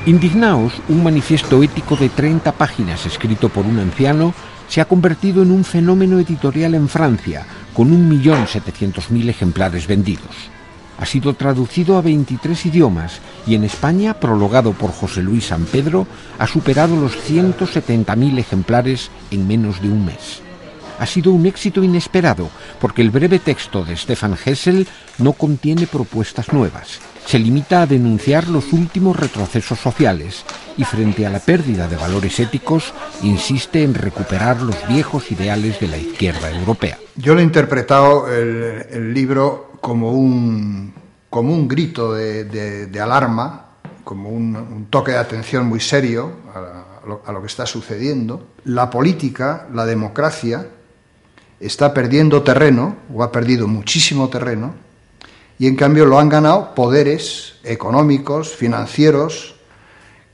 Indignaos, un manifiesto ético de 30 páginas escrito por un anciano, se ha convertido en un fenómeno editorial en Francia, con 1.700.000 ejemplares vendidos. Ha sido traducido a 23 idiomas y en España, prologado por José Luis San Pedro, ha superado los 170.000 ejemplares en menos de un mes. Ha sido un éxito inesperado, porque el breve texto de Stefan Hessel no contiene propuestas nuevas. Se limita a denunciar los últimos retrocesos sociales y, frente a la pérdida de valores éticos, insiste en recuperar los viejos ideales de la izquierda europea. Yo lo he interpretado el libro como un grito de alarma, como un toque de atención muy serio a lo que está sucediendo. La política, la democracia, está perdiendo terreno, o ha perdido muchísimo terreno, y en cambio lo han ganado poderes económicos, financieros,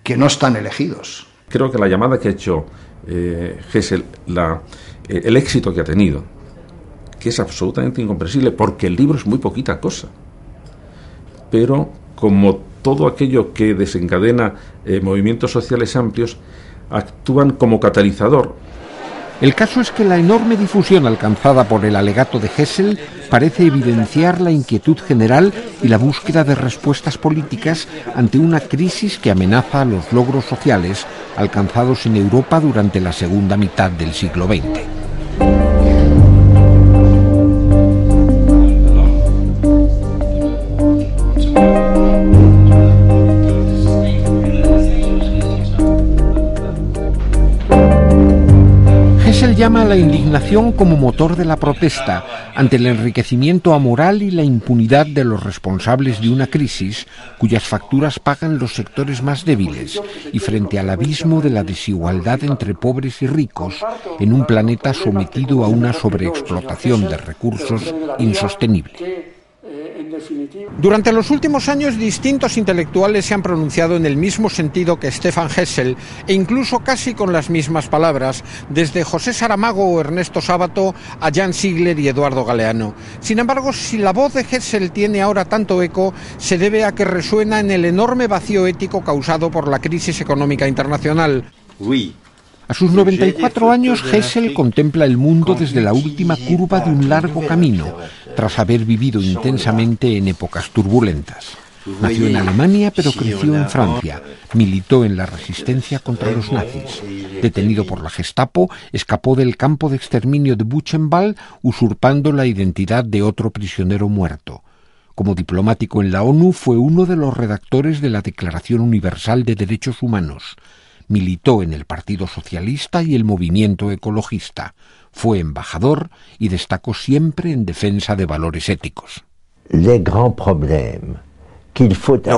que no están elegidos. Creo que la llamada que ha hecho Hessel, el éxito que ha tenido, que es absolutamente incomprensible, porque el libro es muy poquita cosa, pero como todo aquello que desencadena movimientos sociales amplios, actúan como catalizador. El caso es que la enorme difusión alcanzada por el alegato de Hessel parece evidenciar la inquietud general y la búsqueda de respuestas políticas ante una crisis que amenaza a los logros sociales alcanzados en Europa durante la segunda mitad del siglo XX. Hessel llama a la indignación como motor de la protesta ante el enriquecimiento amoral y la impunidad de los responsables de una crisis cuyas facturas pagan los sectores más débiles y frente al abismo de la desigualdad entre pobres y ricos en un planeta sometido a una sobreexplotación de recursos insostenible. Durante los últimos años, distintos intelectuales se han pronunciado en el mismo sentido que Stefan Hessel, e incluso casi con las mismas palabras, desde José Saramago o Ernesto Sábato a Jan Ziegler y Eduardo Galeano. Sin embargo, si la voz de Hessel tiene ahora tanto eco, se debe a que resuena en el enorme vacío ético causado por la crisis económica internacional. A sus 94 años, Hessel contempla el mundo desde la última curva de un largo camino, tras haber vivido intensamente en épocas turbulentas. Nació en Alemania, pero creció en Francia. Militó en la resistencia contra los nazis. Detenido por la Gestapo, escapó del campo de exterminio de Buchenwald, usurpando la identidad de otro prisionero muerto. Como diplomático en la ONU, fue uno de los redactores de la Declaración Universal de Derechos Humanos. Militó en el Partido Socialista y el movimiento ecologista. Fue embajador y destacó siempre en defensa de valores éticos. Los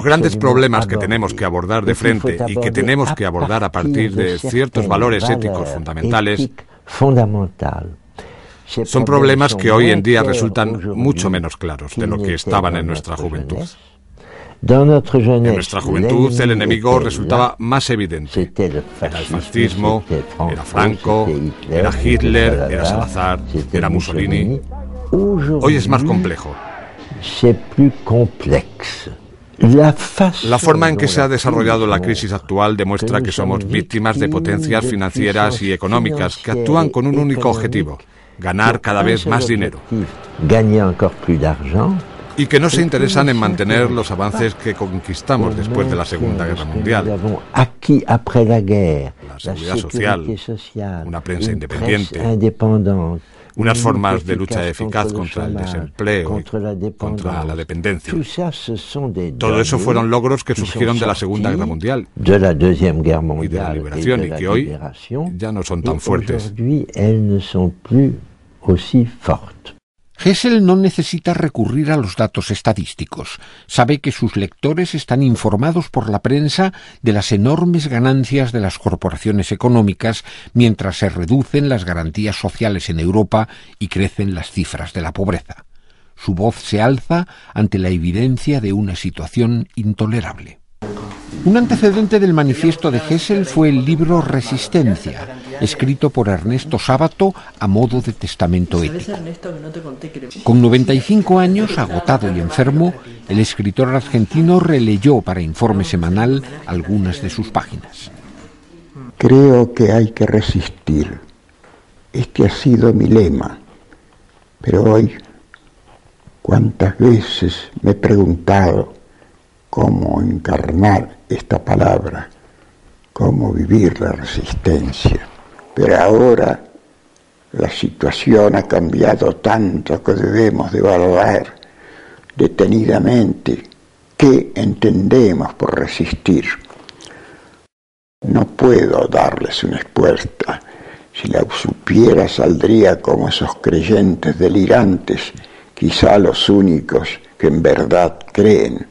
grandes problemas que tenemos que abordar de frente y que tenemos que abordar a partir de ciertos valores éticos fundamentales son problemas que hoy en día resultan mucho menos claros de lo que estaban en nuestra juventud. En nuestra juventud el enemigo resultaba más evidente. Era el fascismo, era Franco, era Hitler, era Salazar, era Mussolini. Hoy es más complejo. La forma en que se ha desarrollado la crisis actual demuestra que somos víctimas de potencias financieras y económicas que actúan con un único objetivo: ganar cada vez más dinero. Y que no se interesan en mantener los avances que conquistamos después de la Segunda Guerra Mundial. La seguridad social, una prensa independiente, unas formas de lucha eficaz contra el desempleo y contra la dependencia. Todo eso fueron logros que surgieron de la Segunda Guerra Mundial y de la liberación, y que hoy ya no son tan fuertes. Hessel no necesita recurrir a los datos estadísticos. Sabe que sus lectores están informados por la prensa de las enormes ganancias de las corporaciones económicas mientras se reducen las garantías sociales en Europa y crecen las cifras de la pobreza. Su voz se alza ante la evidencia de una situación intolerable. Un antecedente del manifiesto de Hessel fue el libro Resistencia, escrito por Ernesto Sábato a modo de testamento ético. Con 95 años, agotado y enfermo, el escritor argentino releyó para Informe Semanal algunas de sus páginas. Creo que hay que resistir. Este ha sido mi lema. Pero hoy, cuántas veces me he preguntado cómo encarnar esta palabra, cómo vivir la resistencia. Pero ahora la situación ha cambiado tanto que debemos de evaluar detenidamente qué entendemos por resistir. No puedo darles una respuesta. Si la supiera saldría como esos creyentes delirantes, quizá los únicos que en verdad creen,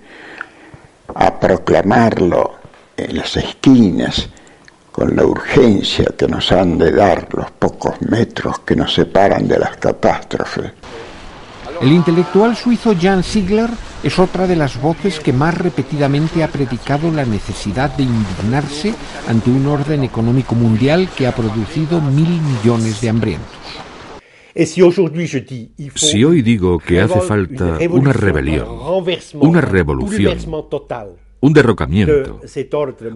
a proclamarlo en las esquinas con la urgencia que nos han de dar los pocos metros que nos separan de las catástrofes. El intelectual suizo Jan Ziegler es otra de las voces que más repetidamente ha predicado la necesidad de indignarse ante un orden económico mundial que ha producido 1.000 millones de hambrientos. Si hoy digo que hace falta una rebelión, una revolución, un derrocamiento,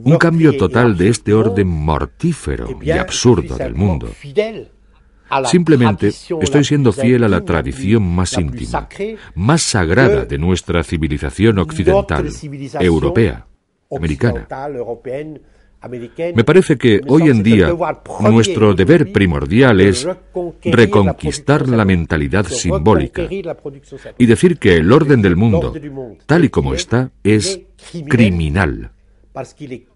un cambio total de este orden mortífero y absurdo del mundo, simplemente estoy siendo fiel a la tradición más íntima, más sagrada de nuestra civilización occidental, europea, americana. Me parece que hoy en día nuestro deber primordial es reconquistar la mentalidad simbólica y decir que el orden del mundo, tal y como está, es criminal.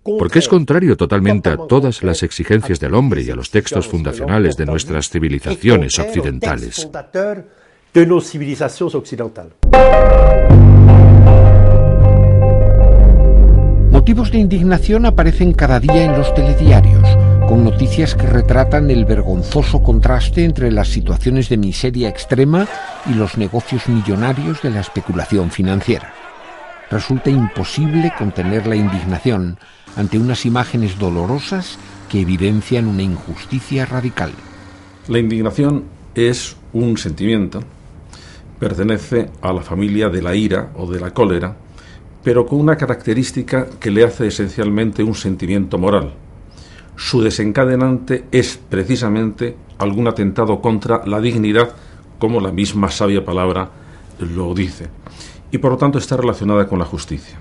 Porque es contrario totalmente a todas las exigencias del hombre y a los textos fundacionales de nuestras civilizaciones occidentales. Motivos de indignación aparecen cada día en los telediarios, con noticias que retratan el vergonzoso contraste entre las situaciones de miseria extrema y los negocios millonarios de la especulación financiera. Resulta imposible contener la indignación ante unas imágenes dolorosas que evidencian una injusticia radical. La indignación es un sentimiento, pertenece a la familia de la ira o de la cólera, pero con una característica que le hace esencialmente un sentimiento moral. Su desencadenante es precisamente algún atentado contra la dignidad, como la misma sabia palabra lo dice, y por lo tanto está relacionada con la justicia.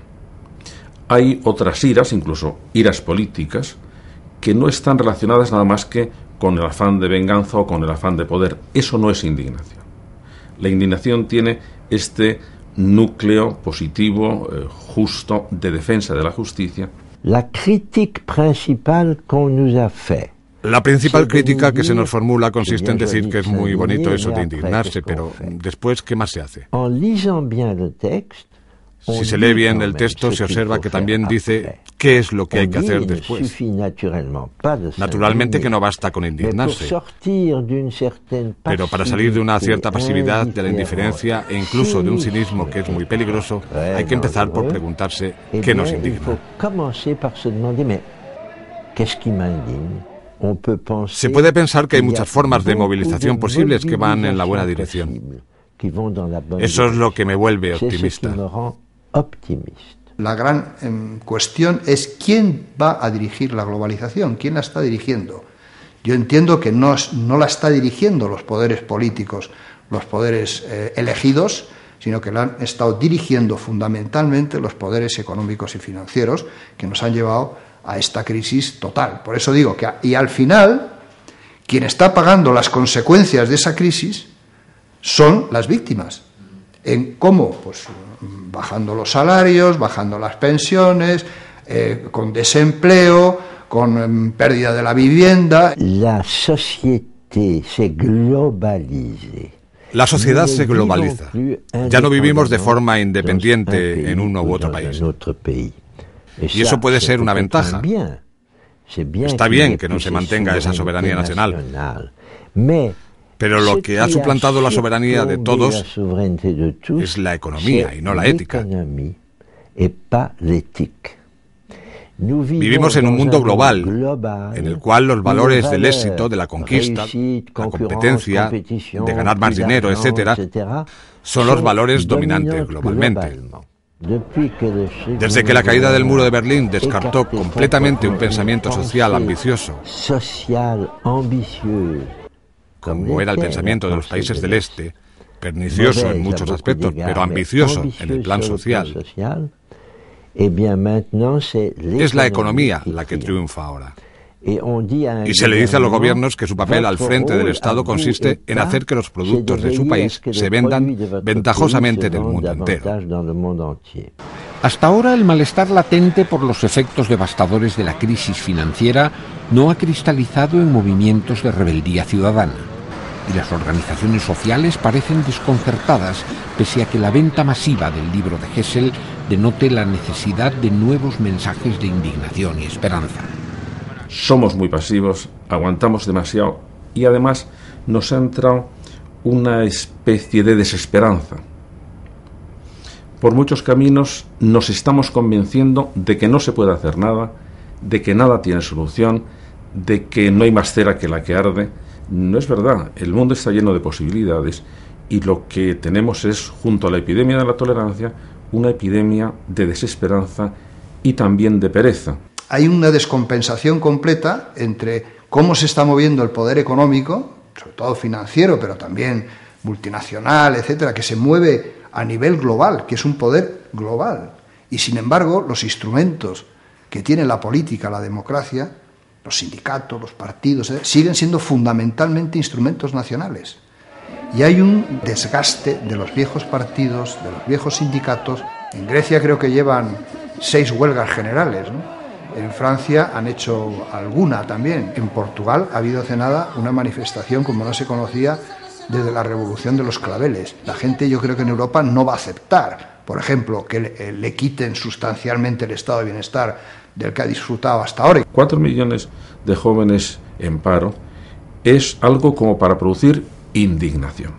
Hay otras iras, incluso iras políticas, que no están relacionadas nada más que con el afán de venganza o con el afán de poder. Eso no es indignación. La indignación tiene este núcleo positivo, justo, de defensa de la justicia. La critique principal qu'on nous a fait. La principal crítica que se nos formula consiste en decir que es muy bonito eso de indignarse, pero después, ¿qué más se hace? Si se lee bien el texto, se observa que también dice qué es lo que hay que hacer después. Naturalmente que no basta con indignarse, pero para salir de una cierta pasividad, de la indiferencia e incluso de un cinismo que es muy peligroso, hay que empezar por preguntarse qué nos indigna. Se puede pensar que hay muchas formas de movilización posibles que van en la buena dirección. Eso es lo que me vuelve optimista. La gran cuestión es quién va a dirigir la globalización, quién la está dirigiendo. Yo entiendo que no la está dirigiendo los poderes políticos, los poderes elegidos, sino que la han estado dirigiendo fundamentalmente los poderes económicos y financieros que nos han llevado a esta crisis total. Por eso digo que y al final quien está pagando las consecuencias de esa crisis son las víctimas. ¿En cómo? Pues bajando los salarios, bajando las pensiones, con desempleo, con pérdida de la vivienda. La sociedad se globaliza. La sociedad se globaliza. Ya no vivimos de forma independiente en uno u otro país. Y eso puede ser una ventaja. Está bien que no se mantenga esa soberanía nacional. Pero lo que ha suplantado la soberanía de todos es la economía y no la ética. Vivimos en un mundo global, en el cual los valores del éxito, de la conquista, la competencia, de ganar más dinero, etc., son los valores dominantes globalmente. Desde que la caída del muro de Berlín descartó completamente un pensamiento social ambicioso, como era el pensamiento de los países del Este, pernicioso en muchos aspectos, pero ambicioso en el plan social, es la economía la que triunfa ahora. Y se le dice a los gobiernos que su papel al frente del Estado consiste en hacer que los productos de su país se vendan ventajosamente en el mundo entero. Hasta ahora el malestar latente por los efectos devastadores de la crisis financiera no ha cristalizado en movimientos de rebeldía ciudadana, y las organizaciones sociales parecen desconcertadas, pese a que la venta masiva del libro de Hessel denote la necesidad de nuevos mensajes de indignación y esperanza. Somos muy pasivos, aguantamos demasiado y además nos ha entrado una especie de desesperanza. Por muchos caminos nos estamos convenciendo de que no se puede hacer nada, de que nada tiene solución, de que no hay más cera que la que arde. No es verdad, el mundo está lleno de posibilidades y lo que tenemos es, junto a la epidemia de la tolerancia, una epidemia de desesperanza y también de pereza. Hay una descompensación completa entre cómo se está moviendo el poder económico, sobre todo financiero, pero también multinacional, etcétera, que se mueve a nivel global, que es un poder global. Y sin embargo, los instrumentos que tiene la política, la democracia, los sindicatos, los partidos, siguen siendo fundamentalmente instrumentos nacionales. Y hay un desgaste de los viejos partidos, de los viejos sindicatos. En Grecia creo que llevan 6 huelgas generales, ¿no? En Francia han hecho alguna también. En Portugal ha habido hace nada una manifestación como no se conocía desde la Revolución de los Claveles. La gente, yo creo que en Europa no va a aceptar, por ejemplo, que le quiten sustancialmente el estado de bienestar del que ha disfrutado hasta ahora. 4 millones de jóvenes en paro es algo como para producir indignación.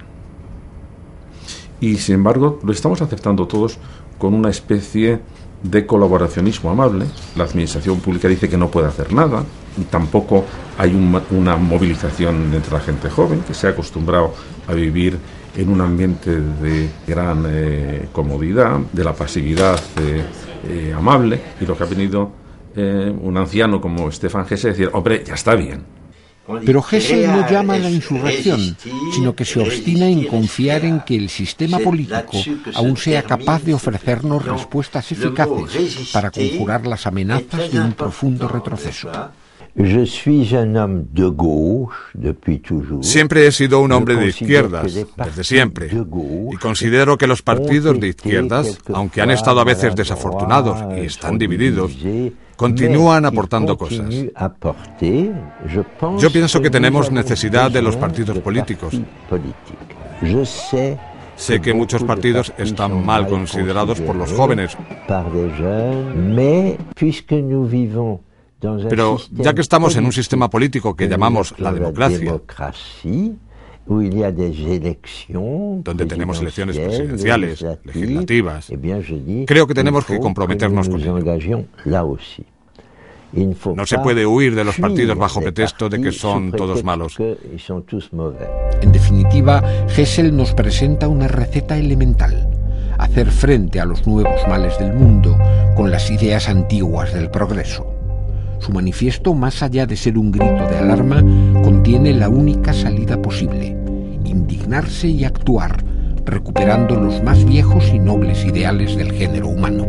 Y sin embargo lo estamos aceptando todos con una especie de colaboracionismo amable. La administración pública dice que no puede hacer nada, y tampoco hay una movilización entre la gente joven, que se ha acostumbrado a vivir en un ambiente de gran comodidad, de la pasividad amable, y lo que ha venido un anciano como Stefan Hesse decir, hombre, ya está bien. Pero Hessel no llama a la insurrección, sino que se obstina en confiar en que el sistema político aún sea capaz de ofrecernos respuestas eficaces para conjurar las amenazas de un profundo retroceso. Siempre he sido un hombre de izquierdas, desde siempre, y considero que los partidos de izquierdas, aunque han estado a veces desafortunados y están divididos, continúan aportando cosas. Yo pienso que tenemos necesidad de los partidos políticos. Sé que muchos partidos están mal considerados por los jóvenes. Pero ya que estamos en un sistema político que llamamos la democracia, donde tenemos elecciones presidenciales, legislativas, creo que tenemos que comprometernos con ello. No se puede huir de los partidos bajo pretexto de que son todos malos. En definitiva, Hessel nos presenta una receta elemental: hacer frente a los nuevos males del mundo con las ideas antiguas del progreso. Su manifiesto, más allá de ser un grito de alarma, contiene la única salida posible: indignarse y actuar, recuperando los más viejos y nobles ideales del género humano.